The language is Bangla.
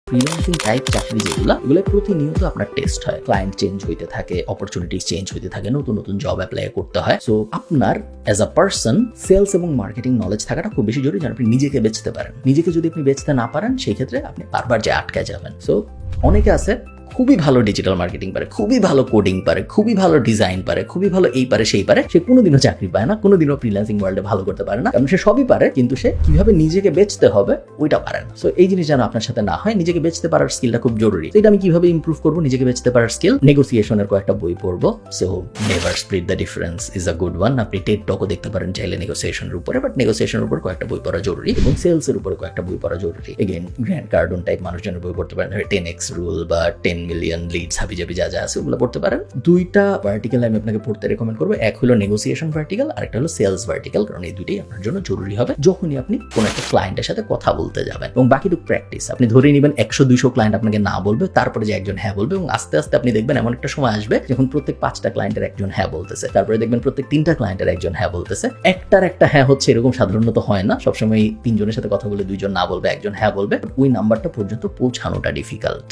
ফ্রিল্যান্সিং টাইপ চাকরি যেগুলো এগুলো প্রতিনিয়ত আপনার টেস্ট হয়, ক্লায়েন্ট চেঞ্জ হইতে থাকে, অপরচুনিটিস চেঞ্জ হইতে থাকে, নতুন নতুন জব অ্যাপ্লাই করতে হয়। সো আপনার অ্যাজ আ পার্সন সেলস এবং মার্কেটিং নলেজ থাকাটা খুব বেশি জরুরি, যেন আপনি নিজেকে বেচতে পারেন। নিজেকে যদি আপনি বেচতে না পারেন সেই ক্ষেত্রে আপনি বারবার যে আটকে যাবেন। সো অনেকে আছে খুবই ভালো ডিজিটাল মার্কেটিং পারে, খুবই ভালো কোডিং পারে, খুবই ভালো ডিজাইন পারে, খুবই ভালো এই পারে সেই পারে, সে কোনোদিনও চাকরি পায় না, কোনোদিনও ফ্রিল্যান্সিং ওয়ার্ল্ডে ভালো করতে পারে না। কারণ সে সবই পারে, কিন্তু সে কিভাবে নিজেকে বেচতে হবে ওইটা পারে না। সো এই জিনিস যেন আপনার সাথে না হয়, নিজেকে বেচতে পারার স্কিলটা খুব জরুরি। এটা আমি কিভাবে ইমপ্রুভ করবো নিজেকে বেচতে পারার স্কিল? নেগোসিয়েশনের কয়েকটা বই পড়বো। So never split the difference is a good one. আপনি টেড টকও দেখতে পারেন চাইলে নেগোসিয়েশনের উপরে, বাট নেগোসিয়েশনের উপর কয়েকটা বই পড়া জরুরি এবং সেলসের উপরে কয়েকটা বই পড়া জরুরি। এগেইন গ্র্যান্ড কার্ডন টাইপ মানুষজনের বই পড়তে পারেন, 10x রুল বা 10 মিলিয়ন লিডস হাবিজাবি যা যা আছে ওগুলো পড়তে পারেন। দুইটা ভার্টিক্যাল আমি আপনাকে পড়তে রেকমেন্ড করবো। এক হলো নেগোসিয়েশন ভার্টিক্যাল, আর একটা হলো সেলস ভার্টিক্যাল। কারণ এই দুইটাই আপনার জন্য জরুরি হবে যখনই আপনি কোনো একটা ক্লায়েন্টের সাথে কথা বলতে যাবেন। এবং বাকিটুকু প্র্যাকটিস। আপনি ধরে নেবেন 100-200 ক্লায়েন্ট আপনাকে না বলবে, তারপরে যে একজন হ্যাঁ বলবে, এবং আস্তে আস্তে আপনি দেখবেন এমন একটা সময় আসবে যখন প্রত্যেক 5টা ক্লায়েন্টের একজন হ্যাঁ বলতেছে, তারপরে দেখবেন প্রত্যেক 3টা ক্লায়েন্টের একজন হ্যাঁ বলতেছে। একটার একটা হ্যাঁ হচ্ছে এরকম সাধারণত হয় না, সবসময় 3 জনের সাথে কথা বলে 2 জন না বলবে, একজন হ্যাঁ বলবে। ওই নাম্বারটা পর্যন্ত পৌঁছানোটা ডিফিকাল্ট।